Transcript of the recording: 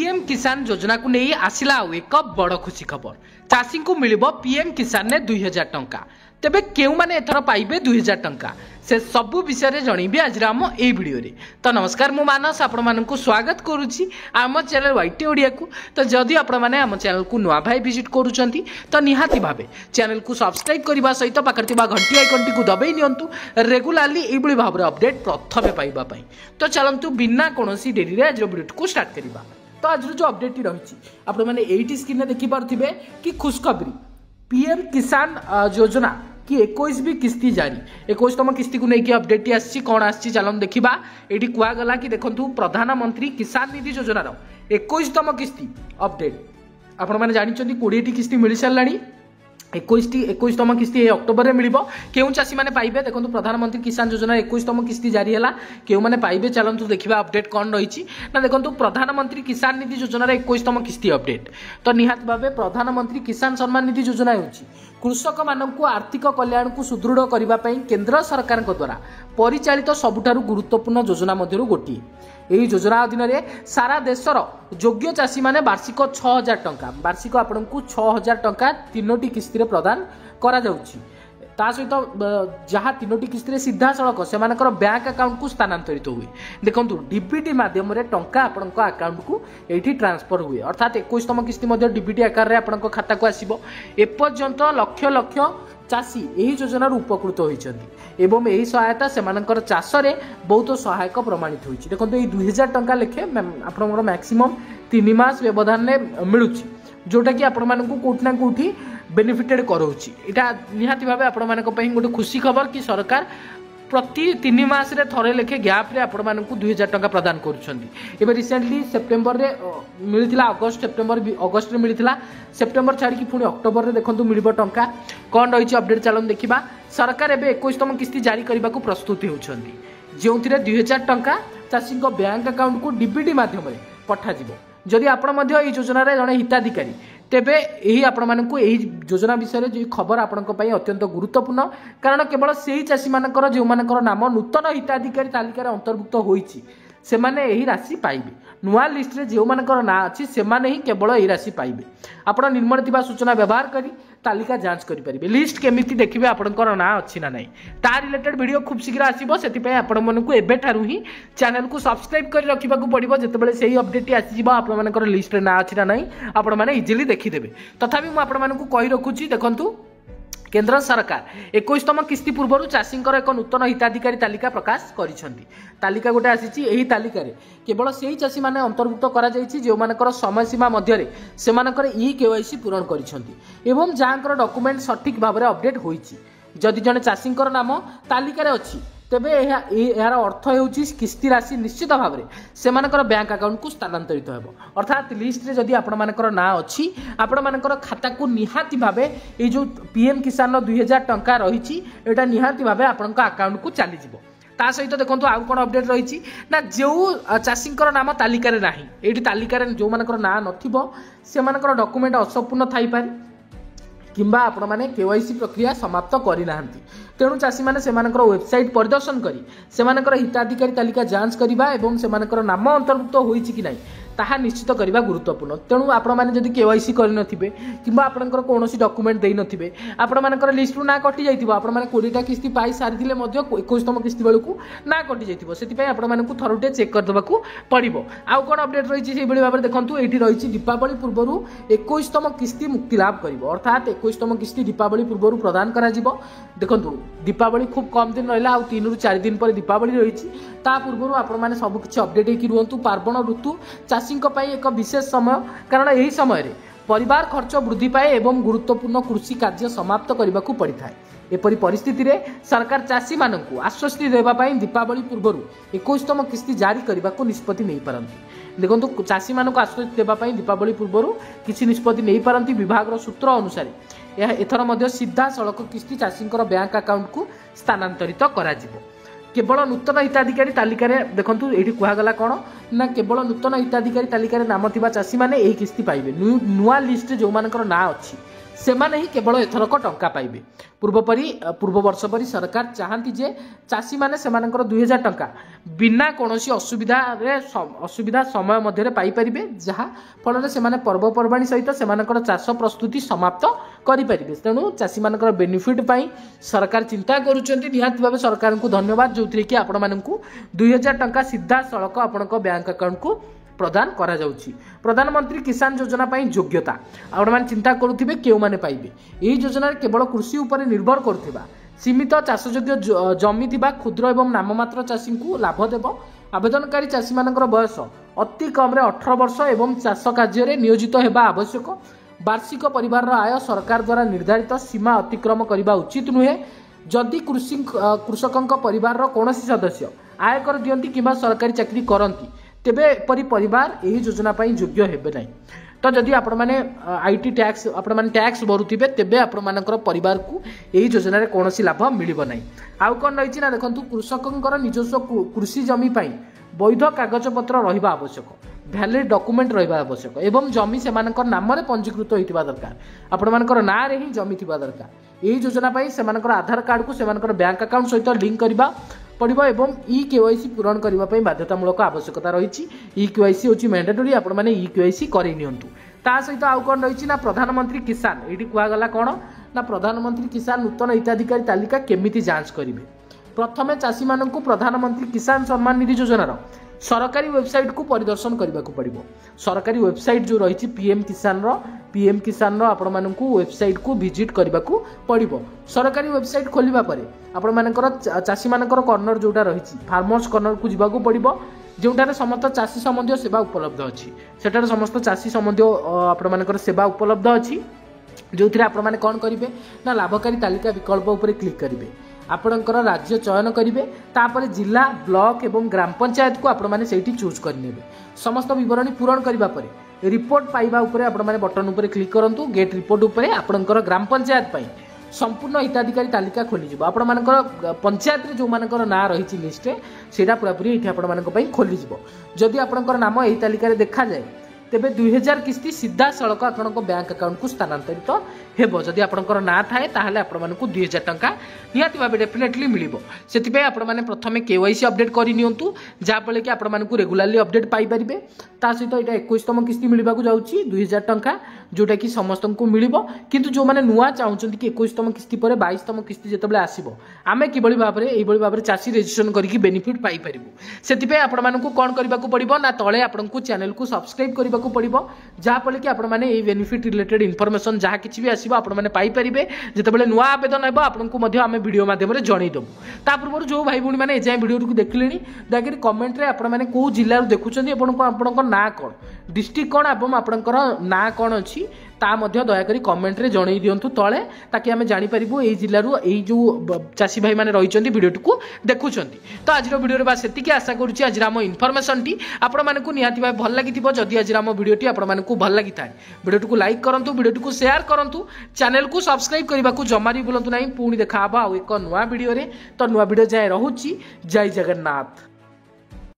PM किसान योजना को नहीं आसिला आउ एक बड़ खुशी खबर चाषी को मिल पीएम किसान ने 2000 टंका तेबे केउ माने एथर पाइबे 2000 टंका से सबु विषय जनइबे आज आम ए वीडियो रे। तो नमस्कार मु मानस आपण मानकु स्वागत करूची आम चैनल वाईटी ओडिया को। तो जदि आपण माने आम चैनल को नुआ भाई विजिट करूचंती तो निहाती भाबे चैनल को सब्सक्राइब करबा सहित पाखर थिबा घंटी आइकन को दबाई नियंतु रेगुलारली ए बळी भाबरे अपडेट प्रथमे पाइबा पई। तो चलंतु बिना कोनोसी देरी रे आज वीडियो को स्टार्ट करिबा। तो आज जो अपडेट रही आपण माने एटी स्क्रीन देखि पारथिबे कि खुशखबरी पीएम किसान योजना कि 21 भी किस्ती जारी 21तम किस्ती को लेकिन अपडेट आसी कौन आसी चलन देखा ये कहगला कि देखु प्रधानमंत्री किसान निधि योजनार 21तम किस्ती अपडेट आपण मैंने जानते 20टी किस्ती मिल सारा 21तम किस्ती अक्टोबर में मिल क्यों चाषी मैंने पाइबे देखो प्रधानमंत्री किसान योजना 21तम किस्ती जारी है क्यों मैंने पाइबे चलतु देखा अपडेट कौन रही ना देखो प्रधानमंत्री किसान निधि योजनार 21तम किस्ती अपडेट। तो निहात भावे प्रधानमंत्री किसान सम्मान निधि योजना होची कृषक मानक आर्थिक कल्याण को सुदृढ़ करने केंद्र सरकार द्वारा परिचालित सबुठारु गुरुत्वपूर्ण योजना मध्यरु गोटिए। यही योजना अधीन सारा देशर योग्य चाषी माने वार्षिक 6000 टंका वार्षिक आपण को 6000 टंका 3टी किस्ती प्रदान करा जाउछि। ता सहित जहाँ 3टी किस्ती सीधा सड़क से बैंक अकाउंट को स्थानांतरित हुए देखो डीबीटी माध्यम टंका आपण अकाउंट को ये ट्रांसफर हुए अर्थात 21तम किस्ती डीबीटी आकार में खाता को आसो। एपर्यंत लक्ष लक्ष चाषी यही योजनार उपकृत होती एवं यही सहायता से चाष बहुत सहायक प्रमाणित होती। देखो ये 2000 टंका लेखे आप मैक्सिमम 3 मास व्यवधान में मिलूँ जोटा कि आपण मानकु कोठी ना कोठी बेनिफिटेड कराउछि। इटा निहाती भाबे आपण मानक पई गोटे खुशी खबर कि सरकार प्रति 3 मास रे थरे लेखे गैप रे आपण मानकु 2000 टंका प्रदान करूछंती। एबे रिसेंटली सेप्टेम्बर रे मिलिथिला अगस्त रे मिलिथिला सेप्टेम्बर छाड़ी कि पुणी अक्टोबर रे देखंतु मिलिबो टंका कोन रहिछि अपडेट चलन देखिबा। सरकार एबे 21तम किस्ती जारी करबा को प्रस्तुति होउछंती जेउथिरे 2000 टंका चाषी को बैंक अकाउंट को डीबीटी माध्यम रे पठा जिवो। जदि आपण मध्य एही योजना रे जने हिताधिकारी तेबे यही आपण मानकु एही योजना विषय जो खबर आपण पई अत्यंत गुरुत्वपूर्ण कारण केवल सेही चाषी मानकर जो मानकर नाम नूतन हिताधिकारी तालिका रे अंतर्भुक्त होईछि से माने एही राशि पाइबे। नुआ लिस्ट रे जो मानकर ना अछि से माने ही केवल एही राशि पाइबे। आपण निर्मल थिबा सूचना व्यवहार करी तालिका जांच करि परिबे। लिस्ट केमिति देखिबे आपनकर ना अछि ना नै ता रिलेटेड वीडियो खूब शीघ्र आसीबो। सेति पय आपण मनकु एबे ठारु ही चैनल को सब्सक्राइब करि रखिबा को पड़िबो जेतेबेले सेही अपडेट आसी जिवो आपण मानकर लिस्ट रे ना अछि ना नै आपण माने इजीली देखि देबे। तथापि मु आपण मानकु कहि रखुची देखंतु केंद्र सरकार 21तम किस्ती पूर्व चाषी एक नूतन हिताधिकारी तालिका प्रकाश करिसेंती। तालिका गोटे आसी एही तालिका रे केवल सेही चाषी माने अंतर्भुक्त करा जायछि जो मानकर समय सीमा मध्य रे से मानकर ई केवाईसी पूरण करिसेंती एवं जहाँकर डॉक्यूमेंट सठिक भाव में अपडेट होईछि। जदि जने चाषी नाम तालिका रे अछि तेबे यार अर्थ होउछि किस्ती राशि निश्चित भाव में से बैंक अकाउंट को स्थानांतरित हेबो। अर्थात लिस्ट रे जदि आपण मानकर ना अछि आपण मानकर खाता को निहाती भावे ए जो पीएम किसान 2000 टंका रही एटा निहाती भावे आपण अकाउंट को चली जिवो। ता सहित देखो आउ कौन अपडेट रही ना जो चाषी नाम तालिका रे नाही एठी तालिका रे जो मानकर ना नथिबो से मानकर डॉक्यूमेंट असंपूर्ण थाई पारे किंबा आपण माने केवाईसी प्रक्रिया समाप्त करि नाहंती। तेणु चाषी माने से मानकर वेबसाइट परिदर्शन करी से मानकर हिताधिकारी तालिका जांच करिबा एवं से मानकर नाम अंतर्भुक्त होईछि कि नाही ताहा निश्चित करबा गुरुत्वपूर्ण। तेणु आपण माने जदि केवाईसी करि नथिबे किंबा आपनकर कोनोसी डॉक्यूमेंट देई नथिबे आपण मानकर लिस्ट रु ना कटि जाइथिबो आपण माने 20टा किस्ती पाई सारिथिले मध्ये 21तम किस्ती बेलकु ना कटि जाइथिबो सेति पय आपण मानकु थरुटे चेक कर देबाकू पड़िबो। आउ कोन अपडेट रहिछि सेहि बेली भाबरे देखंतु एठी रहिछि दीपावली पूर्वरु 21तम किस्ती मुक्ति लाभ करिवो अर्थात 21तम किस्ती दीपावली पूर्वरु प्रदान करा जिवो। देखंतु दीपावली खूब कम दिन रहिला आउ 3 रु 4 दिन पर दीपावली रहिछि ता पूर्वरु आपण माने सब किछि अपडेट हेकि रुहंतु। पार्वण ऋतु चाषी एक विशेष समय कारण यही समय रे परिवार खर्च वृद्धि पाए एवं गुरुत्वपूर्ण कृषि कार्य समाप्त करने को पड़ी था। एपरी परिस्थिति रे सरकार चाषी मानकु आश्वस्ति देबा पई दीपावली पूर्वरु 21तम किस्ती जारी करने को निष्पत्ति नहीं पारंती। देखो चाषी मानकु आश्वस्ति देबा पई दीपावली पूर्वरु किछि निष्पत्ति नहीं पारंती। विभाग सूत्र अनुसार यह एथर मध्य सीधा सड़क किस्ती चाषी बैंक अकाउंट को स्थानांतरित करा जिवो। केवल नूतन हिताधिकारी तालिका रे देखंतु एठी कहगला कोन ना केवल नूतन हिताधिकारी तालिका रे नाम थिबा चाषी माने एही किस्ती पाइबे। नुआ लिस्ट जो मानकर ना अछि सेमाने ही केवल एथरक टंका पाइबे। पूर्व वर्ष परी सरकार चाहती जे चाषी माने सेमानकर 2000 टंका बिना कोनोसी असुविधा समय मध्य पाई परिबे, जहा फल से माने पर्वपर्वाणी सहित सेमानकर चाष प्रस्तुति समाप्त करि परिबे। तेणु चाषी मानकर बेनिफिट पाई सरकार चिंता करूछंती। निहाती भाबे सरकार को धन्यवाद, जोथि कि आपण मानकू 2000 टंका सीधा सड़क आपणक बैंक अकाउंट को प्रदान करा जाउछि। प्रधानमंत्री किसान योजना पाई योग्यता आपण मान चिंता करुथिबे केउ माने पाइबे। एही योजना केवल कृषि उपर निर्भर करथिबा सीमित चाषयोग्य जमी थिबा क्षुद्र एवं नाममात्र चाषी को लाभ देव। आवेदनकारी चाषी मानकर बयस अति कम 18 वर्ष एवं चाष कार्य नियोजित हेबा आवश्यक। वार्षिक परिवार आय सरकार द्वारा निर्धारित सीमा अतिक्रम करने उचित नुहे। जदि कृषकों परिवार कौन सदस्य आयकर दियंती किंबा सरकारी चाकरी करती तेबे एपरी परिवार यही योजना पाई योग्य हेबे नहीं। तो जदि आपण माने आईटी टैक्स आपण माने टैक्स भरुथिबे तेबे आपण मानकर परिवार को यही योजना रे कोनोसी लाभ मिलिबो नहीं। आउ कोन रहिछि ना देखंतु कृषकंकर निजस्व कृषि जमी पाई वैध कागज पत्र रहिबा आवश्यक, वैलिड डॉक्यूमेंट रहिबा आवश्यक एवं जमी सेमानकर नाम रे पंजीकृत होइतिबा दरकार। आपण मानकर ना रे ही जमी थिबा दरकार। एही योजना पाई सेमानकर आधार कार्ड को सेमानकर बैंक अकाउंट सहित लिंक करबा पड़िबो एवं ईकेवाईसी पूरण करबा पई बाध्यतामूलक आवश्यकता रहिछि। ईकेवाईसी होछि मैंडेटरी, आपण माने ईकेवाईसी करै नियंतु। ता सहित आउ कोन रहिछि ना प्रधानमंत्री किसान, एठी कुआ गला कोन ना प्रधानमंत्री किसान नूतन हिताधिकारी तालिका केमिति जांच करिवे। प्रथमे चाषी मानकू प्रधानमंत्री किसान सम्मान निधि योजनार सरकारी वेबसाइट को परिदर्शन करने को पड़ो। सरकारी वेबसाइट जो रही पीएम किसान आपण मानकू वेबसाइट को विजिट करने को पड़ो। सरकारी वेबसाइट खोलिबा परे आपण मानकर चाषी मानकर कॉर्नर जोटा रही फार्मर्स कॉर्नर को जीवा को पड़ो, जोटार समस्त चाषी संबंधी सेवा उपलब्ध अच्छी। सेठार समस्त चाषी संबंधी आपण मानकर सेवा उपलब्ध अच्छी, जो थे आपण माने कौन करेंगे ना लाभकारी तालिका विकल्प उपर क्लिक करेंगे। आपणकर राज्य चयन करेंगे, तापर जिला ब्लॉक एवं ग्राम पंचायत को आपण माने सेठी चूज करने। समस्त विवरणी पूरण करबा परे रिपोर्ट पाइबा उपरे आपण माने बटन उपरे क्लिक करंतु। गेट रिपोर्ट उपरे आपणकर ग्राम पंचायत पई संपूर्ण हिताधिकारी तालिका खोली जिवो। आपण मानकर पंचायत रे जो मानकर ना रही लिस्ट सेटा पूरा पूरी एठी आपण मानक पई खोली जिवो। जदि आपणकर नाम एही तालिका रे देखा जाए तेबे 2000 किस्ती सीधा सड़क आपन बैंक अकाउंट को स्थानांतरित हेबो। जदि आपनकर ना थाए ताहले आपण मानकू 2000 टंका निहाती भाबे डेफिनेटली मिलिबो। सेति आपण माने प्रथमे केवाईसी अपडेट करि नियंतु, जा फले कि आपण मानकू रेगुलारली अपडेट पाई परिबे। ता सहित एटा 21तम किस्ती मिलिबा को जाउची 2000 टंका, जोटा कि समस्तन को मिलिबो। किंतु जो माने नुआ चाहुचंती कि 21तम किस्ती परे 22तम किस्ती जेतबेले आसीबो आमे किबळी भाबरे एई बळी भाबरे चासी रजिस्ट्रेशन करिकि बेनिफिट पाई परिबो। सेति आपण मानकू कोन करबा को पड़िबो ना तळे आपनकू चैनल को सब्सक्राइब करबा को पड़िबो, जहा फले कि आपण माने एई बेनिफिट रिलेटेड इन्फॉर्मेशन जहा किछि भी आसीबो आपण माने पाई परिबे। जेतबेले नुआ आवेदन हेबो आपनकू मध्ये आमे वीडियो माध्यम रे जणै देबो। ता पूर्व जो भाई भूणी माने एजाय वीडियो को देखलेनी दागिर कमेंट रे आपण माने को जिल्ला रो देखुचंदी आपनकर ना कोन डिस्ट्रिक्ट कोन एवं आपनकर ना कोन अछि ता मध्य दयाकरी कमेंट रे जणै दियंतु तळे, ताकि आमे जानि परिबो एई जिल्ला रो एई जो चासी भाई माने रहिचंदी वीडियो को देखुचंदी। तो आज वीडियो रे बा सेतिकी आशा करूची आज राम इन्फॉर्मेशन टी आपण मानकू निहाती भाई भल लागिथिबो। जदि आज राम वीडियो टी आपण मानकू भल लागिथाय वीडियो को लाइक करंतु, वीडियो को शेयर करंतु, चैनल को सब्सक्राइब करबा को जमारी बोलंतु नाही। पुणी देखा हबा आ एक नुवा वीडियो रे। तो नुवा वीडियो जाय रहूची। जय जगन्नाथ।